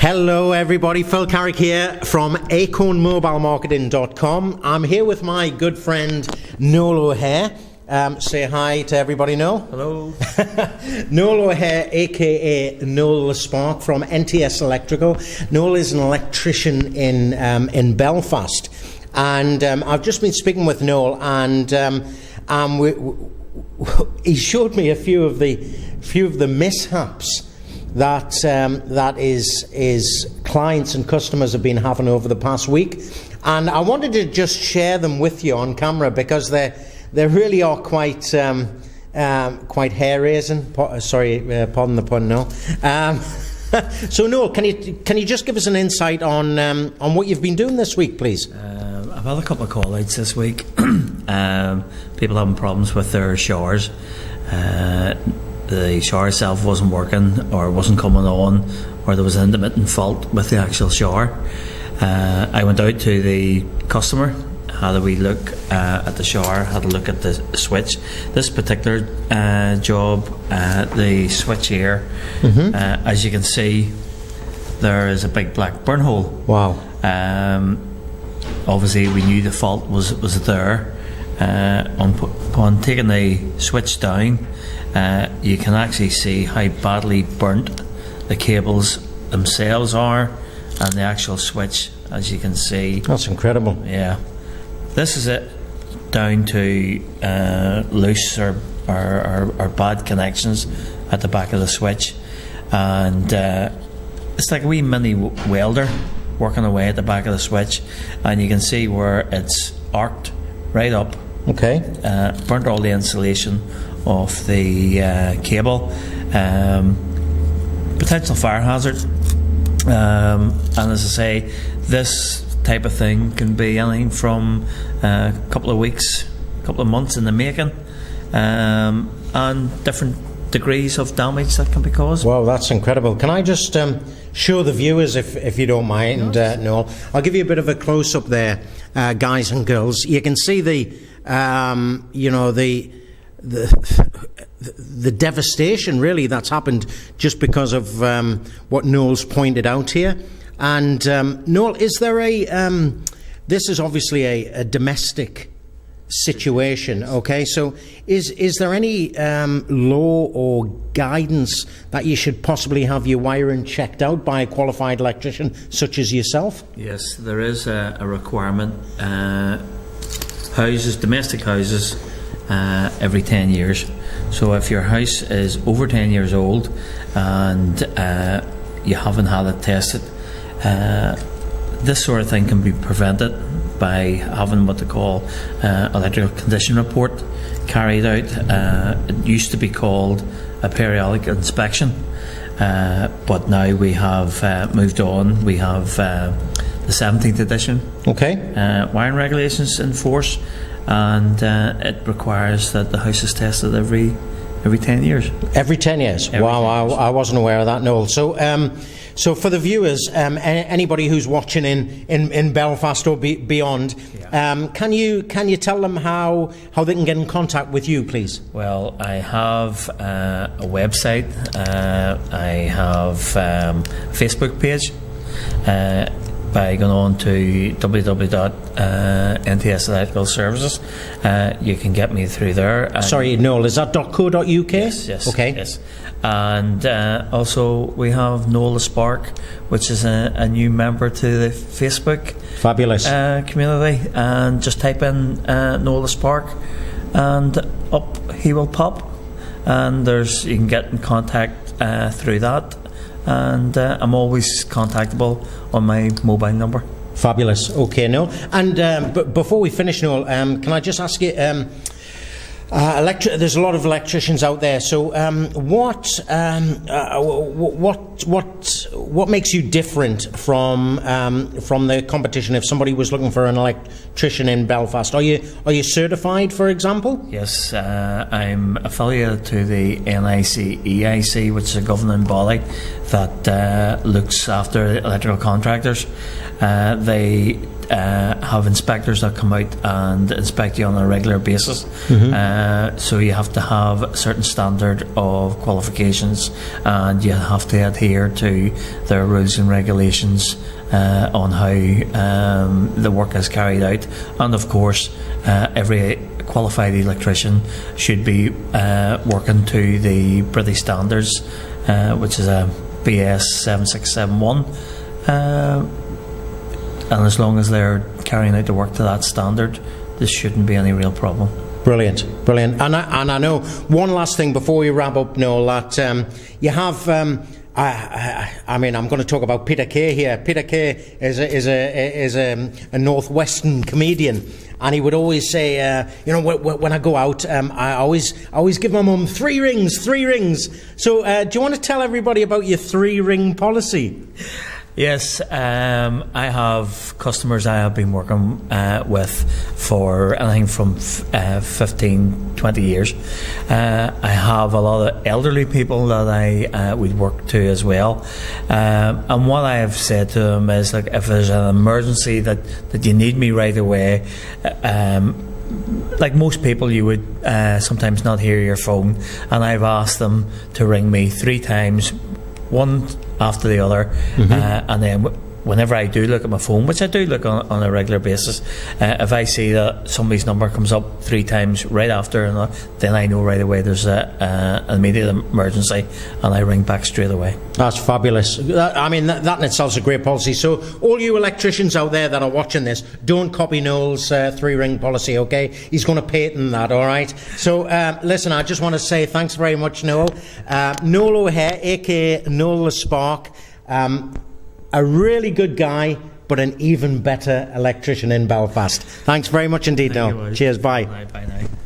Hello everybody, Phil Carrick here from acornmobilemarketing.com. I'm here with my good friend Noel O'Hare. Say hi to everybody, Noel. Hello. Noel O'Hare, aka Noel The Spark from NTS Electrical. Noel is an electrician in Belfast, and I've just been speaking with Noel, and he showed me a few of the mishaps that clients and customers have been having over the past week, and I wanted to just share them with you on camera because they really are quite hair raising. Pardon the pun, no. So Noel, can you just give us an insight on what you've been doing this week, please? I've had a couple of call-outs this week. People having problems with their showers. The shower itself wasn't working or wasn't coming on, or there was an intermittent fault with the actual shower. I went out to the customer, had a wee look at the shower, had a look at the switch. This particular job, the switch here, as you can see, there is a big black burn hole. Wow. Obviously we knew the fault was there. Upon taking the switch down, you can actually see how badly burnt the cables themselves are, and the actual switch, as you can see. That's incredible. Yeah, this is it, down to loose or bad connections at the back of the switch, and it's like a wee mini welder working away at the back of the switch, and you can see where it's arced right up. Okay. Burnt all the insulation of the cable. Potential fire hazard. And as I say, this type of thing can be anything from a couple of weeks, a couple of months in the making, and different degrees of damage that can be caused. Wow, that's incredible. Can I just show the viewers, if you don't mind, Noel? I'll give you a bit of a close-up there, guys and girls. You can see the devastation really that's happened just because of what Noel's pointed out here. And Noel, is there this is obviously a domestic situation, okay? So is there any law or guidance that you should possibly have your wiring checked out by a qualified electrician such as yourself? Yes, there is a requirement. Domestic houses, every 10 years. So if your house is over 10 years old and you haven't had it tested, this sort of thing can be prevented by having what they call electrical condition report carried out. It used to be called a periodic inspection, but now we have moved on. We have the 17th edition wiring regulations in force, and it requires that the house is tested every 10 years. Every 10 years? Wow, I wasn't aware of that, Noel. So for the viewers, anybody who's watching in Belfast or beyond, can you tell them how they can get in contact with you, please? Well, I have a website. I have a Facebook page. By going on to www.NTS Electrical Services, you can get me through there. Sorry, Noel, is that .co.uk? Yes. Okay. Yes. And also we have Noel The Spark, which is a new member to the Facebook community. And just type in Noel The Spark, and up he will pop. And you can get in contact through that. And I'm always contactable on my mobile number. Fabulous. Okay, Noel. And but before we finish, Noel, can I just ask you? There's a lot of electricians out there. So, what makes you different from the competition? If somebody was looking for an electrician in Belfast, are you certified, for example? Yes, I'm affiliated to the NIC-EIC, which is a governing body that looks after electrical contractors. They have inspectors that come out and inspect you on a regular basis. So you have to have a certain standard of qualifications, and you have to adhere to their rules and regulations on how the work is carried out. And of course, every qualified electrician should be working to the British standards, which is a BS 7671. And as long as they're carrying out the work to that standard, there shouldn't be any real problem. Brilliant. And I know one last thing before we wrap up, Noel, that you have. I mean, I'm going to talk about Peter Kay here. Peter Kay is a northwestern comedian, and he would always say, when I go out, I always give my mum three rings. So, do you want to tell everybody about your 3-ring policy? Yes, I have customers I have been working with for anything from 15, 20 years. I have a lot of elderly people that I would work to as well. And what I have said to them is, like, if there's an emergency that you need me right away, like most people, you would sometimes not hear your phone, and I've asked them to ring me 3 times, one after the other, and then whenever I do look at my phone, which I do look on a regular basis, if I see that somebody's number comes up 3 times right after, and then I know right away there's an immediate emergency, and I ring back straight away. That's fabulous. That in itself is a great policy. So all you electricians out there that are watching this, don't copy Noel's 3-ring policy, okay? He's going to patent that, all right? So listen, I just want to say thanks very much, Noel. Noel O'Hare, aka Noel The Spark. A really good guy, but an even better electrician in Belfast. Thanks very much indeed, Noel. Cheers, bye. Bye now.